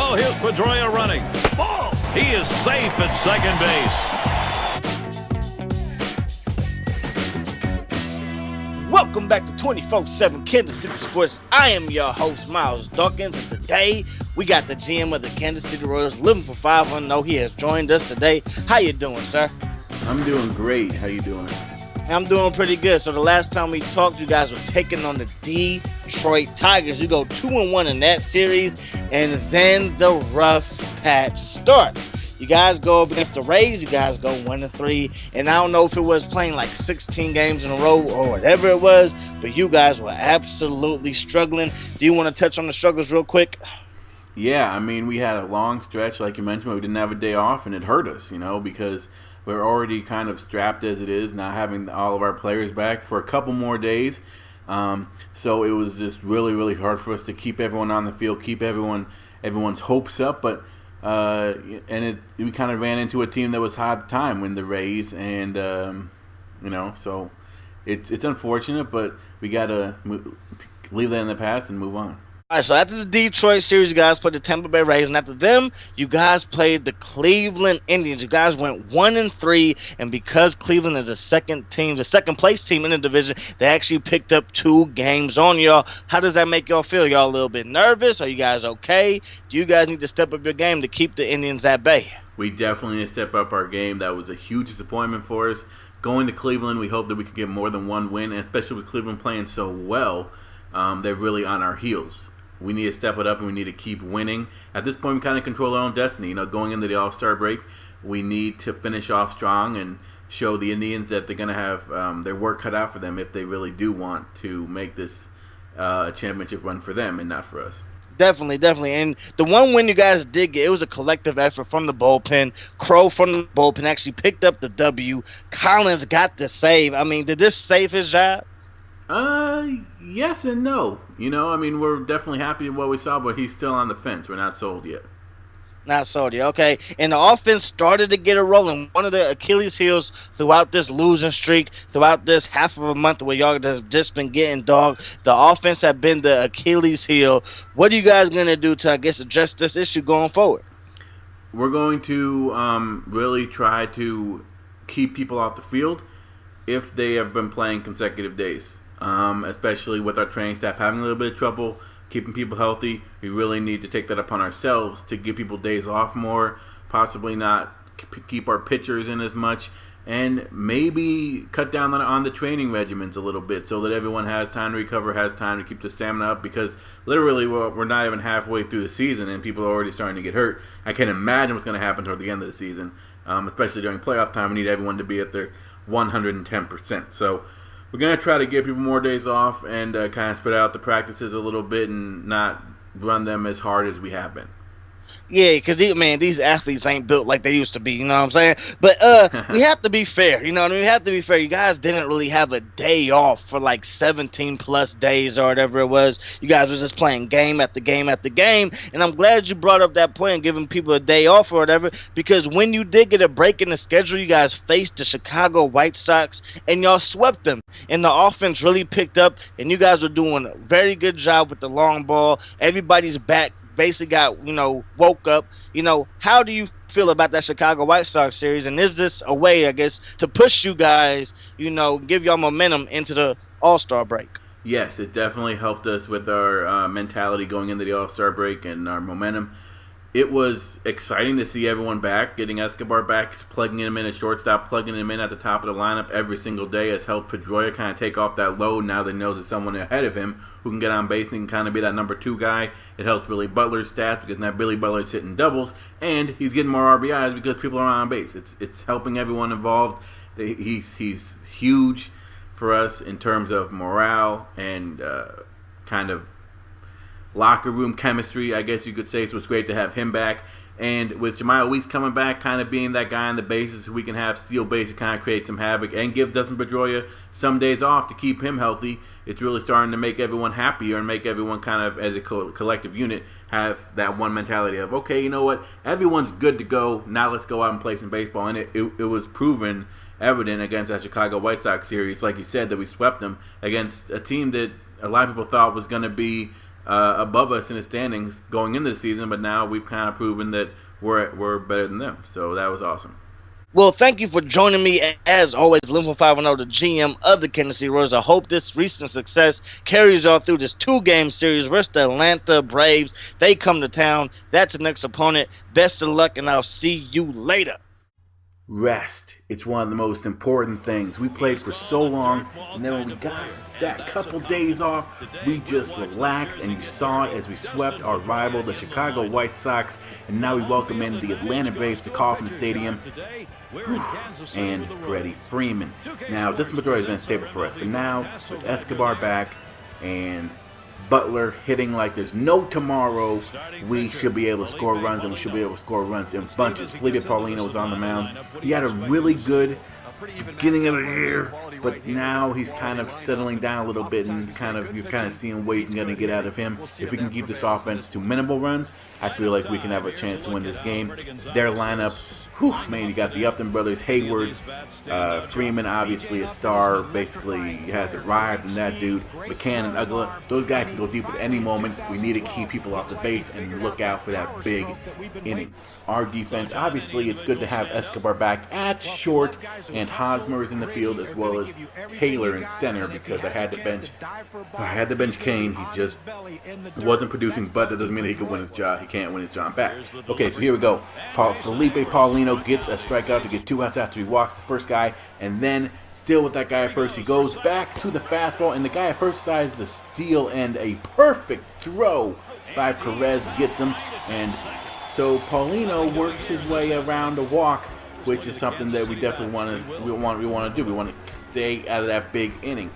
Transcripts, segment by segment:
Oh, here's Pedroia running. Ball! He is safe at second base. Welcome back to 24/7 Kansas City Sports. I am your host, Miles Dawkins, and today we got the GM of the Kansas City Royals, living for 500. He has joined us today. How you doing, sir? I'm doing great. How you doing? I'm doing pretty good. So the last time we talked, you guys were taking on the Detroit Tigers. You go 2-1 in that series, and then the rough patch starts. You guys go up against the Rays. You guys go 1-3, and I don't know if it was playing like 16 games in a row or whatever it was, but you guys were absolutely struggling. Do you want to touch on the struggles real quick? Yeah, I mean, we had a long stretch, like you mentioned, where we didn't have a day off, and it hurt us, because we're already kind of strapped as it is, not having all of our players back for a couple more days. So it was just really, really hard for us to keep everyone on the field, keep everyone's hopes up. But we kind of ran into a team that was high at the time, when the Rays, and so it's unfortunate, but we gotta leave that in the past and move on. All right, so after the Detroit series, you guys played the Tampa Bay Rays, and after them, you guys played the Cleveland Indians. You guys went 1-3, and because Cleveland is the second place team in the division, they actually picked up 2 games on y'all. How does that make y'all feel? Y'all a little bit nervous? Are you guys okay? Do you guys need to step up your game to keep the Indians at bay? We definitely need to step up our game. That was a huge disappointment for us. Going to Cleveland, we hope that we could get more than one win, and especially with Cleveland playing so well, they're really on our heels. We need to step it up, and we need to keep winning. At this point, we kind of control our own destiny. Going into the All-Star break, we need to finish off strong and show the Indians that they're going to have their work cut out for them if they really do want to make this a championship run for them and not for us. Definitely. And the one win you guys did get, it was a collective effort from the bullpen. Crow from the bullpen actually picked up the W. Collins got the save. I mean, did this save his job? Yes and no. We're definitely happy with what we saw, but he's still on the fence. We're not sold yet. Not sold yet, okay. And the offense started to get it rolling. One of the Achilles heels throughout this losing streak, throughout this half of a month where y'all have just been getting dogged, the offense had been the Achilles heel. What are you guys going to do to, address this issue going forward? We're going to really try to keep people off the field if they have been playing consecutive days. Especially with our training staff having a little bit of trouble keeping people healthy. We really need to take that upon ourselves to give people days off more, possibly not keep our pitchers in as much, and maybe cut down on the training regimens a little bit so that everyone has time to recover, has time to keep the stamina up, because literally we're not even halfway through the season and people are already starting to get hurt. I can't imagine what's going to happen toward the end of the season, especially during playoff time. We need everyone to be at their 110%. So we're going to try to give people more days off and kind of spread out the practices a little bit and not run them as hard as we have been. Yeah, because these athletes ain't built like they used to be, you know what I'm saying? But we have to be fair, you know what I mean? We have to be fair. You guys didn't really have a day off for like 17-plus days or whatever it was. You guys were just playing game after game after game, and I'm glad you brought up that point, giving people a day off or whatever, because when you did get a break in the schedule, you guys faced the Chicago White Sox, and y'all swept them, and the offense really picked up, and you guys were doing a very good job with the long ball. Everybody's back. Basically got, woke up. How do you feel about that Chicago White Sox series? And is this a way, to push you guys, give y'all momentum into the All-Star break? Yes, it definitely helped us with our mentality going into the All-Star break and our momentum. It was exciting to see everyone back, getting Escobar back, plugging him in at shortstop, plugging him in at the top of the lineup every single day has helped Pedroia kind of take off that load now that he knows there's someone ahead of him who can get on base and kind of be that number 2 guy. It helps Billy Butler's stats because now Billy Butler's hitting doubles, and he's getting more RBIs because people are on base. It's helping everyone involved. He's huge for us in terms of morale and kind of locker room chemistry, I guess you could say. So it's great to have him back. And with Jemiah Weeks coming back, kind of being that guy on the bases who we can have steal base and kind of create some havoc and give Dustin Pedroia some days off to keep him healthy, it's really starting to make everyone happier and make everyone kind of, as a collective unit, have that one mentality of, okay, you know what, everyone's good to go, now let's go out and play some baseball. And it was proven evident against that Chicago White Sox series, like you said, that we swept them against a team that a lot of people thought was going to be above us in the standings going into the season, but now we've kind of proven that we're better than them. So that was awesome. Well, thank you for joining me, as always, Limbo 5-0, the GM of the Kansas City Royals. I hope this recent success carries y'all through this 2-game series versus the Atlanta Braves. They come to town. That's the next opponent. Best of luck, and I'll see you later. Rest. It's one of the most important things. We played for so long, and then when we got that couple days off, we just relaxed, and you saw it as we swept our rival, the Chicago White Sox, and now we welcome in the Atlanta Braves to Kauffman Stadium. And Freddie Freeman. Now, Dustin Pedroia has been a staple for us, but now with Escobar back and Butler hitting like there's no tomorrow, we should be able to score runs, and we should be able to score runs in bunches. Felipe Paulino was on the mound. He had a really good beginning of the year, but now he's kind of settling down a little bit, and you're kind of seeing what you can get out of him. If we can keep this offense to minimal runs, I feel like we can have a chance to win this game. Their lineup, man, you got the Upton brothers, Hayward, Freeman, obviously a star, basically has arrived, and that dude, McCann and Ugla, those guys can go deep at any moment. We need to keep people off the base and look out for that big inning. Our defense, obviously, it's good to have Escobar back at short, and Hosmer is in the field, as well as Taylor in center, because I had to bench Kane. He just wasn't producing, but that doesn't mean that he could win his job. He can't win his job back. Okay, so here we go. Felipe Paulino gets a strikeout to get 2 outs after he walks the first guy, and then still with that guy at first, he goes back to the fastball, and the guy at first decides to steal, and a perfect throw by Perez gets him, and so Paulino works his way around a walk, which is something that we definitely want to do. We want to stay out of that big inning.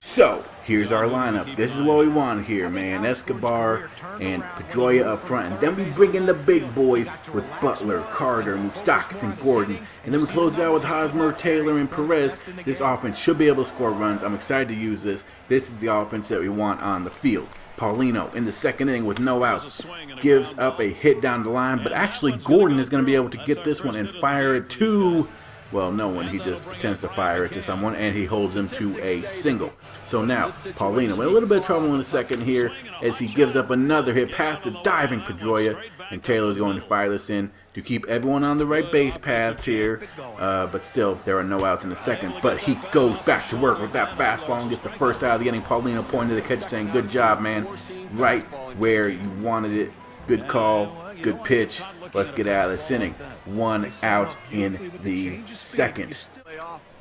So here's our lineup. This is what we want here, man. Escobar and Pedroia up front, and then we bring in the big boys with Butler, Carter, Moustakas, and Gordon, and then we close out with Hosmer, Taylor, and Perez. This offense should be able to score runs. I'm excited to use this. This is the offense that we want on the field. Paulino in the second inning with no outs gives up a hit down the line, but actually Gordon is going to be able to get this one and fire it to, well, no one. He just pretends to fire it to someone, and he holds him to a single. So now Paulino with a little bit of trouble in the second here as he gives up another hit past the diving Pedroia, and Taylor's going to fire this in to keep everyone on the right base paths here, but still there are no outs in the second. But he goes back to work with that fastball and gets the first out of the inning. Paulino pointing to the catcher saying, "Good job, man, right where you wanted it. Good call, good pitch. Let's get out of this inning." 1 out in the second.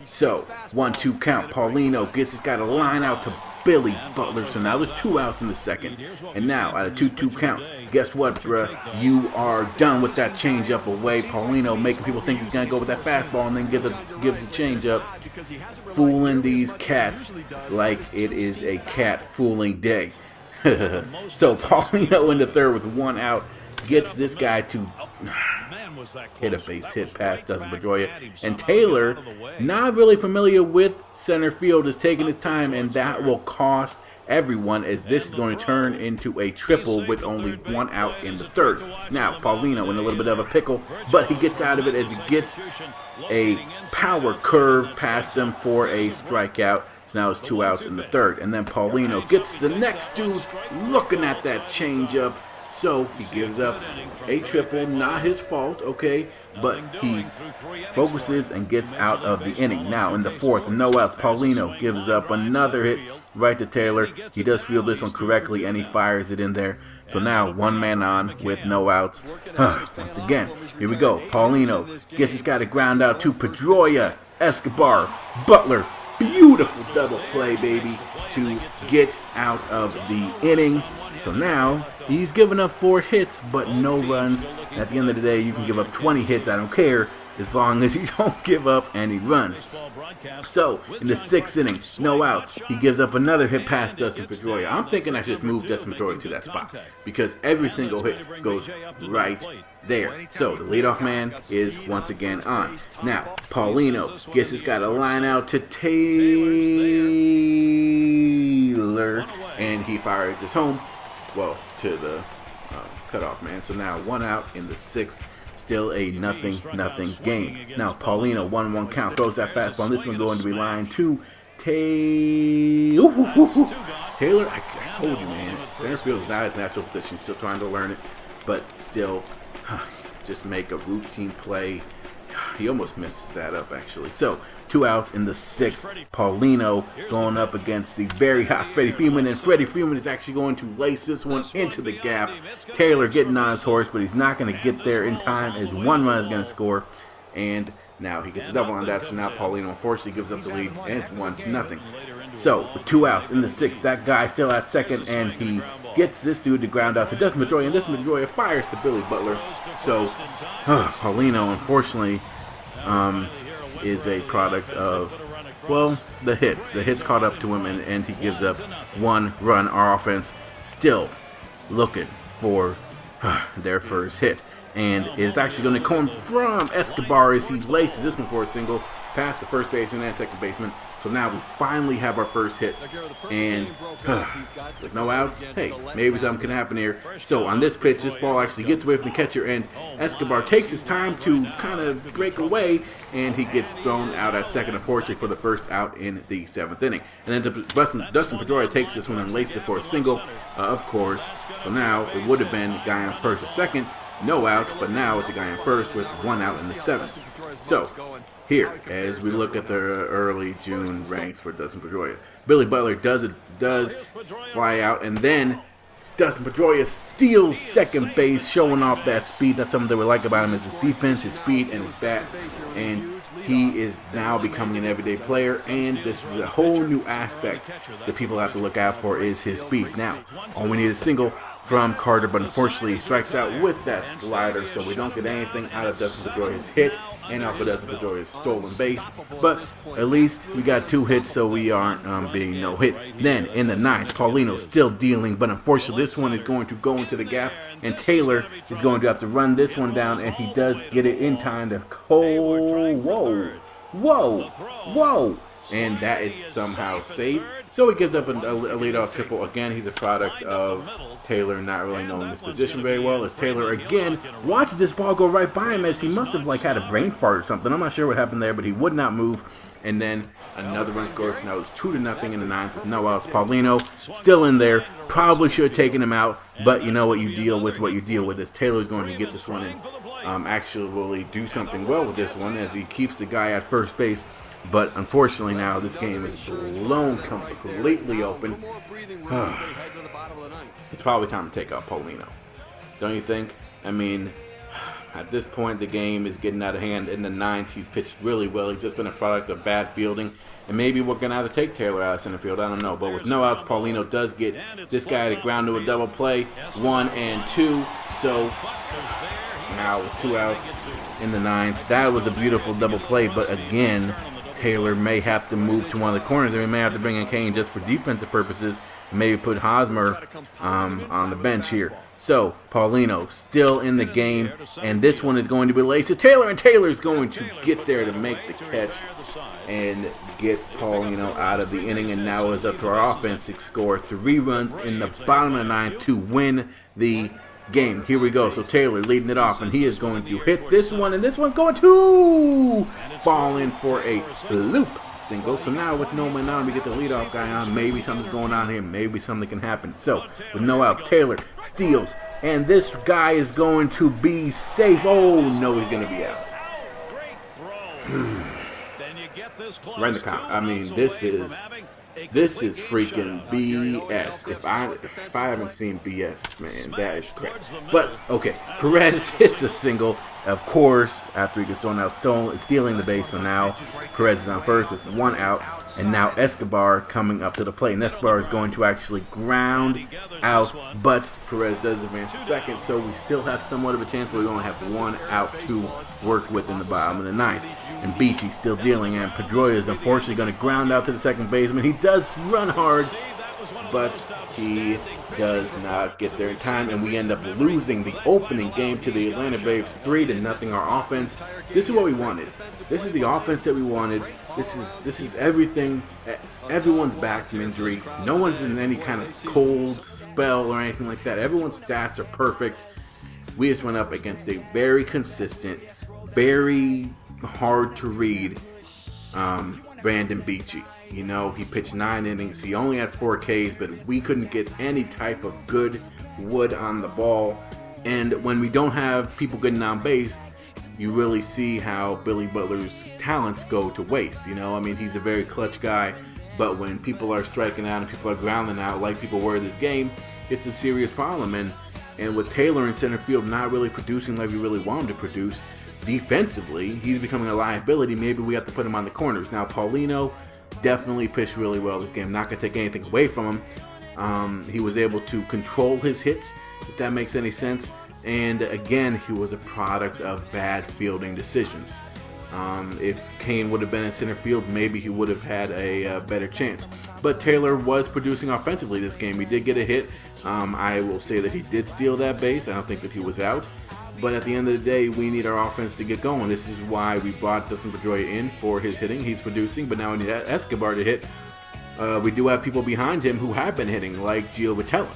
So 1-2 count. Paulino gets this guy to line out to Billy Butler. So now there's 2 outs in the second. And now at a 2-2 count, guess what, bruh? You are done with that changeup away. Paulino making people think he's gonna go with that fastball, and then gives a changeup, fooling these cats like it is a cat fooling day. So Paulino in the third with 1 out gets this guy to hit a base hit past Dustin Pedroia, and Taylor, not really familiar with center field, is taking his time, and that will cost everyone, as this is going to turn into a triple with only 1 out in the third. Now Paulino in a little bit of a pickle, but he gets out of it as he gets a power curve past him for a strikeout. So now it's 2 outs in the third, and then Paulino gets the next dude looking at that changeup. So he gives up a triple, not his fault, okay, but he focuses and gets out of the inning. Now in the fourth, no outs, Paulino gives up another hit right to Taylor. He does field this one correctly, and he fires it in there. So now 1 man on with no outs. Once again, here we go. Paulino gets this guy to ground out to Pedroia, Escobar, Butler. Beautiful double play, baby, to get out of the inning. So now he's given up 4 hits, but no runs. At the end of the day, you can give up 20 hits. I don't care, as long as you don't give up any runs. So in the 6th inning, no outs, he gives up another hit past Dustin Pedroia. I'm thinking I just moved Dustin Pedroia to that spot, because every single hit goes right there. So the leadoff man is once again on. Now Paulino gets this guy to line out to Taylor, and he fires this home. Well, to the cutoff man. So now 1 out in the 6th. Still a nothing game. Now Paulino 1-1 count, throws that fastball. This one going to be lined to Taylor, I told you, man. Center field is not his natural position. He's still trying to learn it, but still, just make a routine play. He almost messes that up, actually. So, 2 outs in the 6th. Paulino going up against the very hot Freddie Freeman, and Freddie Freeman is actually going to lace this one into the gap. Taylor getting on his horse, but he's not going to get there in time as 1 run is going to score, and now he gets a double on that, so now Paulino unfortunately gives up the lead, and it's 1-0. So, with 2 outs in the 6th, that guy still at second, and he gets this dude to ground out to Dustin Pedroia, and Dustin Pedroia fires to Billy Butler. So, Paulino, unfortunately, is a product of, well, the hits. The hits caught up to him, and he gives up 1 run. Our offense still looking for their first hit. And it's actually going to come from Escobar as he laces this one for a single past the first baseman and second baseman. So now we finally have our first hit, and with no outs, hey, maybe something can happen here. So on this pitch, this ball actually gets away from the catcher, and Escobar takes his time to kind of break away, and he gets thrown out at second, unfortunately, for the first out in the 7th inning. And then Dustin Pedroia takes this one and laces it for a single, of course. So now it would have been a guy on first or second, no outs, but now it's a guy on first with 1 out in the 7th. So here, as we look at the early June ranks for Dustin Pedroia, Billy Butler does fly out, and then Dustin Pedroia steals second base, showing off that speed. That's something that we like about him, is his defense, his speed, and his bat. And he is now becoming an everyday player, and this is a whole new aspect that people have to look out for, is his speed. Now, all we need is a single from Carter, but unfortunately he strikes out with that slider, so we don't get anything out of Dustin Pedroia's hit and off of Dustin Pedroia's stolen base. But at least we got 2 hits, so we aren't being no hit. Then in the 9th, Paulino still dealing, but unfortunately this one is going to go into the gap, and Taylor is going to have to run this one down, and he does get it in time to whoa, and that is somehow safe. So he gives up a leadoff triple. Again, he's a product of Taylor not really knowing his position very well, as Taylor again watches this ball go right by him, as he must have had a brain fart or something. I'm not sure what happened there, but he would not move. And then another run scores, so now it's 2-0 in the 9th with no outs. Paulino still in there, probably should have taken him out, but you know what, you deal with what you deal with, as Taylor's going to get this one and actually do something well with this one, as he keeps the guy at first base. But unfortunately now this game is blown completely open. It's probably time to take out Paulino, don't you think? I mean, at this point the game is getting out of hand. In the 9th, he's pitched really well. He's just been a product of bad fielding, and maybe we're going to have to take Taylor out of center field, I don't know. But with no outs, Paulino does get this guy to ground to a double play, 1 and 2. So now with 2 outs in the 9th, that was a beautiful double play, but again, Taylor may have to move to one of the corners, and we may have to bring in Kane just for defensive purposes, and maybe put Hosmer on the bench here. So Paulino still in the game, and this one is going to be laced to Taylor, and Taylor's going to get there to make the catch and get Paulino out of the inning. And now it's up to our offense to score 3 runs in the bottom of the 9th to win the game. Here we go. So Taylor leading it off, and he is going to hit this one, and this one's going to fall in for a loop single. So now with no man on, we get the leadoff guy on. Maybe something's going on here. Maybe something can happen. So with no out, Taylor steals, and this guy is going to be safe. Oh no, he's going to be out. Right in the count. I mean, this is freaking BS. If I haven't seen BS, man, that is crap. But okay, Perez hits a single, of course, after he gets thrown out, stealing the base. So now Perez is on first with 1 out, and now Escobar coming up to the plate. And Escobar is going to actually ground out, but Perez does advance to second, so we still have somewhat of a chance, but we only have 1 out to work with in the bottom of the 9th. And Beachy still dealing, and Pedroia is unfortunately going to ground out to the second baseman. He does run hard, but he does not get there in time, and we end up losing the opening game to the Atlanta Braves 3-0. Our offense, this is what we wanted. This is the offense that we wanted. This is everything. Everyone's back from injury. No one's in any kind of cold spell or anything like that. Everyone's stats are perfect. We just went up against a very consistent, very hard to read Brandon Beachy. You know, he pitched 9 innings. He only had 4 Ks, but we couldn't get any type of good wood on the ball. And when we don't have people getting on base, you really see how Billy Butler's talents go to waste. You know, I mean, he's a very clutch guy, but when people are striking out and people are grounding out like people were this game, it's a serious problem. And with Taylor in center field not really producing like we really want him to produce, defensively, he's becoming a liability. Maybe we have to put him on the corners. Now, Paulino definitely pitched really well this game. Not going to take anything away from him. He was able to control his hits, if that makes any sense. And again, he was a product of bad fielding decisions. If Kane would have been in center field, maybe he would have had a better chance. But Taylor was producing offensively this game. He did get a hit. I will say that he did steal that base. I don't think that he was out. But at the end of the day, we need our offense to get going. This is why we brought Dustin Pedroia in for his hitting. He's producing, but now we need Escobar to hit. We do have people behind him who have been hitting, like Gio Vitella.